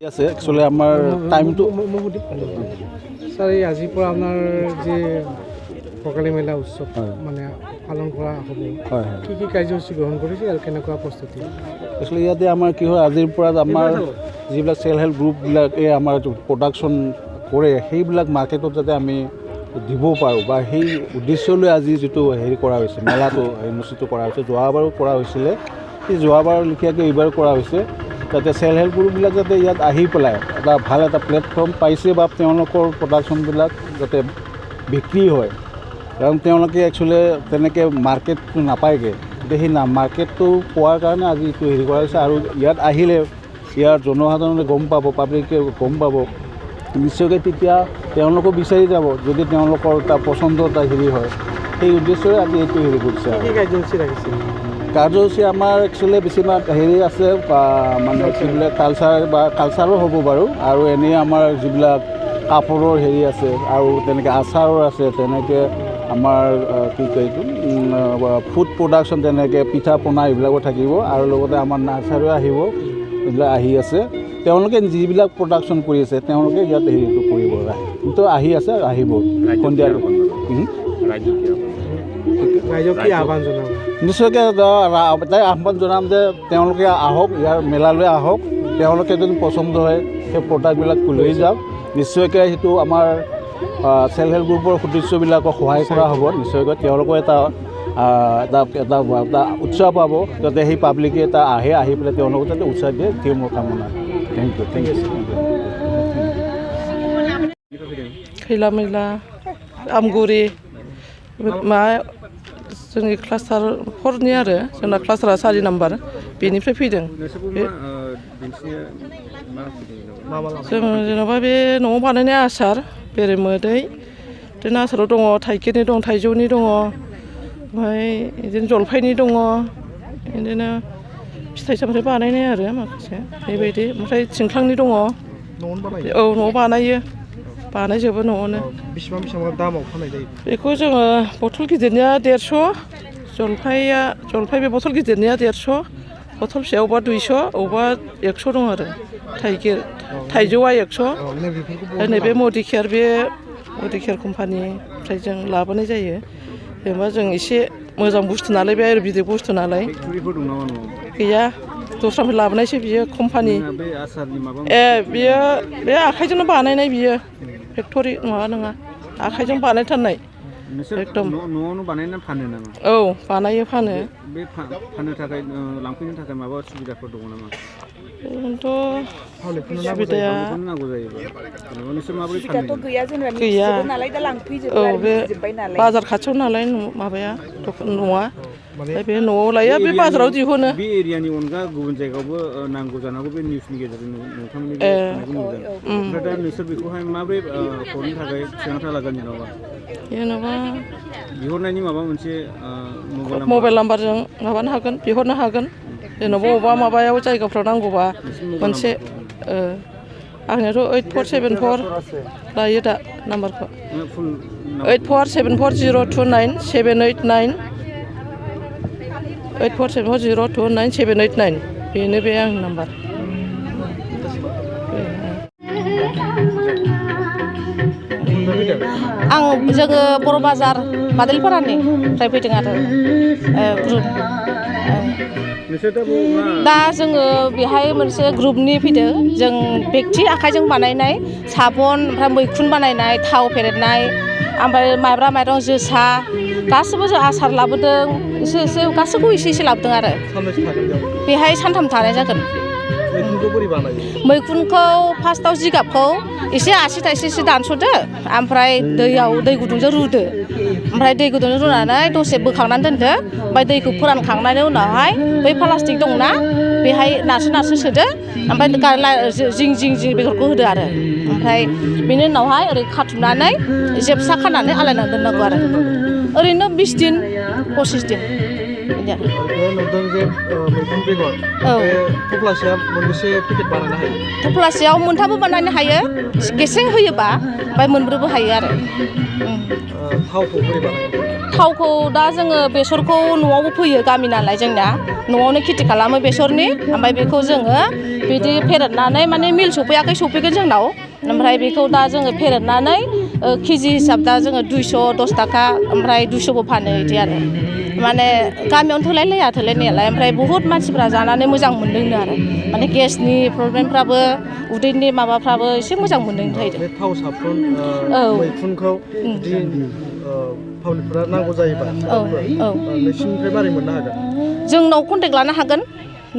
আছে একচুয়ালি আমার টাইমটো স্যার এই আজিৰ পৰা আপোনাৰ যে ভোগালী মেলা উৎসৱ মানে পালন কৰা হ'ব কি কাৰ্যসূচী গ্ৰহণ কৰিছে আৰু কেনেকুৱা প্ৰস্তুতি একচুয়ালি ইয়াতে আমাৰ কি হয় আজিৰ পৰা আমাৰ যিবিলাক সেল্ফ হেল্প গ্ৰুপবিলাকে আমাৰ প্ৰডাকশ্যন কৰে সেইবিলাক মাৰ্কেটত যাতে আমি দিব পাৰোঁ বা সেই উদ্দেশ্যলৈ আজি যিটো হেৰি কৰা হৈছে মেলাটো অনুষ্ঠিত কৰা হৈছে যোৱাবাৰো কৰা হৈছিলে সেই যোৱাবাৰৰ লেখীয়াকৈ এইবাৰো কৰা হৈছে যাতে সেল্ফ হেল্প গ্ৰুপবিলাক যাতে ইয়াত আহি পেলাই এটা ভাল এটা প্লেটফৰ্ম পাইছে বা তেওঁলোকৰ প্ৰডাকশ্যনবিলাক যাতে বিক্ৰী হয় কাৰণ তেওঁলোকে একচুৱেলি তেনেকৈ মাৰ্কেটটো নাপায়গৈ গতিকে সেই মাৰ্কেটটো পোৱাৰ কাৰণে আজি এইটো হেৰি কৰা হৈছে আৰু ইয়াত আহিলে ইয়াৰ জনসাধাৰণে গম পাব পাব্লিকে গম পাব নিশ্চয়কৈ তেতিয়া তেওঁলোকো বিচাৰি যাব যদি তেওঁলোকৰ এটা পচন্দ এটা হেৰি হয় সেই উদ্দেশ্যৰে আজি এইটো হেৰি কৰিছে কাৰ্যসূচী ৰাখিছে কাৰ্যসূচী আমাৰ একচুৱেলি বেছিভাগ হেৰি আছে মানে যিবিলাক কালচাৰ বা কালচাৰো হ'ব বাৰু আৰু এনেই আমাৰ যিবিলাক কাপোৰৰ হেৰি আছে আৰু তেনেকৈ আচাৰৰ আছে তেনেকৈ আমাৰ কি কয় এইটো ফুড প্ৰডাকশ্যন তেনেকৈ পিঠা পনা এইবিলাকো থাকিব আৰু লগতে আমাৰ নাৰ্চাৰীও আহিব এইবিলাক আহি আছে তেওঁলোকে যিবিলাক প্ৰডাকশ্যন কৰি আছে তেওঁলোকে ইয়াত হেৰিটো কৰিব কিন্তু আহি আছে আহিব সন্ধিয়া নিশ্চয়কৈ তাই আহ্বান জনাম যে তেওঁলোকে আহক ইয়াৰ মেলালৈ আহক তেওঁলোকে যদি পচন্দ হয় সেই প্ৰডাক্টবিলাক লৈ যাওক নিশ্চয়কৈ সেইটো আমাৰ সেল্ফ হেল্প গ্ৰুপৰ সদস্যবিলাকক সহায় কৰা হ'ব নিশ্চয়কৈ তেওঁলোকৰ এটা উৎসাহ পাব যাতে সেই পাব্লিকে এটা আহি পেলাই তেওঁলোকক যাতে উৎসাহ দিয়ে সেই মোৰ কামনা থেংক ইউ खैला मैला आमगुरि मा जोंनि क्लास्टार 4नि आरो जोंना क्लास्टारा 4 नाम्बार बेनिफ्राय फैदों जों जेनेबा बे न'आव बानायनाय आसार बेरेमोदै बिदिनो आसाराव दङ थाइगिरनि दं थाइजौनि दङ ओमफ्राय बिदिनो जलफाइनि दङ बिदिनो फिथाइ सामथाइ बानायनाय आरो माखासे बेबायदि ओमफ्राय थिंख्लांनि दङ औ न'आव बानायजोबो न'आवनो बेसेबां दामाव फाननाय जायो बेखौ जोङो बथल गिदिरनिया 150 जलफाइ बे बथल गिदिरनिया 150 बथल फिसाया अबेबा 200 अबेबा 100 दं आरो थाइजौआ 100 नैबे मडिकेयार कम्पानिनिफ्राय जों लाबोनाय जायो जेनेबा जों एसे मोजां बुस्थु नालाय बे आयुर्वेदिक बुस्थु नालाय गैया दस्रानिफ्राय लाबोनायसो बियो कम्पानि बियो बे आखाइजोंनो बानायनाय बियो फेक्टरि नङा आखाइजों बानायथारनाय एकदम न'आवनो बानायना फानो नामा औ बानायो फानो बे फाननो थाखाय लांफैनो थाखाय माबा सुबिदाफोर दङ नामा ओरैनोथ' सुबिदाया नांगौ जायोबा गैया औ बे बाजार खाथियाव नालाय माबाया न'आ बे न'आव लायो बे बाजाराव दिहुनो बे एरियानि अनगा गुबुन जायगायावबो नांगौ जानांगौ बे निउसनि गेजेरजों नोंथांमोननि ओमफ्राय दा नोंसोर बेखौहाय माबोरै हरनो थाखाय थिरांथा लागोन जेन'बा बिहरनायनि माबा मोनसे मबाइल नाम्बारजों माबानो हागोन बिहरनो हागोन जेन'बा अबेबा माबायाव जायगाफ्राव नांगौबा मोनसे आंनियाथ' 8474 लायो दा नाम्बारखौ 8474029789 8474029789 बेनो बे आंनि नाम्बार जोङो बर' बाजार बादोलपारानिफ्राय फैदों आरो ग्रुप दा जोङो बेहाय मोनसे ग्रुपनि फैदों जों बेक्ति आखाइजों बानायनाय साबन ओमफ्राय मैखुन बानायनाय थाव फेरेदनाय ओमफ्राय माइब्रा माइरं जोसा गासैबो जों आसार लाबोदों एसे गासैखौबो एसे लाबोदों आरो बेहाय सानथाम थानाय जागोन मैखुनखौ फार्स्टआव जिगाबखौ एसे आसि थाइसेसो दानस'दो ओमफ्राय दै गुदुंजों रुदो ओमफ्राय दै गुदुंजों रुनानै दसे बोखांनानै दोनदो ओमफ्य दैखौ फोरानखांनायनि उनावहाय बै प्लास्टिक दंना बेहाय नारसो सोदो ओमफ्राय जिं बेगरखौ होदो आरो ओमफ्राय बेनि उनावहाय ओरै खाथुमनानै जेबसा खानानै आलायनानै दोननांगौ आरो ओरैनो 20 दिन 25 दिन बिदि आरो ओरैनो नुदों जे मैखुन बेगर बे थफ्लासेया मोनबेसे पेकेट बानायनो हायो थफ्लासेयाव मोनथामबो बानायनो हायो गेसें होयोबा ओमफ्राय मोनब्रैबो हायो आरो थावखौ बोरै बानायो थावखौ दा जोङो बेसरखौ न'आवबो फोयो गामि नालाय जोंना न'आवनो खेथि खालामो बेसरनि ओमफ्राय बेखौ जोङो बिदि फेरेदनानै माने मिल सफैयाखै सफैगोन जोंनाव ओमफ्राय बेखौ दा जोङो फेरेदनानै केजि हिसाब दा जोङो 210 थाखा ओमफ्राय 200बो फानो बिदि आरो माने गामियावनो थोलायलाया थोलायनायालाय ओमफ्राय बुहुत मानसिफ्रा जानानै मोजां मोन्दोंनो आरो माने गेसनि प्रब्लेमफ्राबो उदैनि माबाफ्राबो एसे मोजां मोन्दों बे थाव साबुन मैखुनखौ जुदि पाब्लिकफोरा नांगौ जायोबा नोंसिनिफ्राय मारै मोननो हागोन जोंनाव कन्टेक्ट लानो हागोन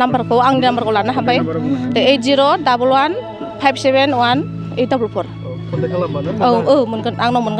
नाम्बारखौ आंनि नाम्बारखौ लानो हाबाय 8011571844 कन्टेक्ट खालामबानो मोनगोन आंनाव मोनगोन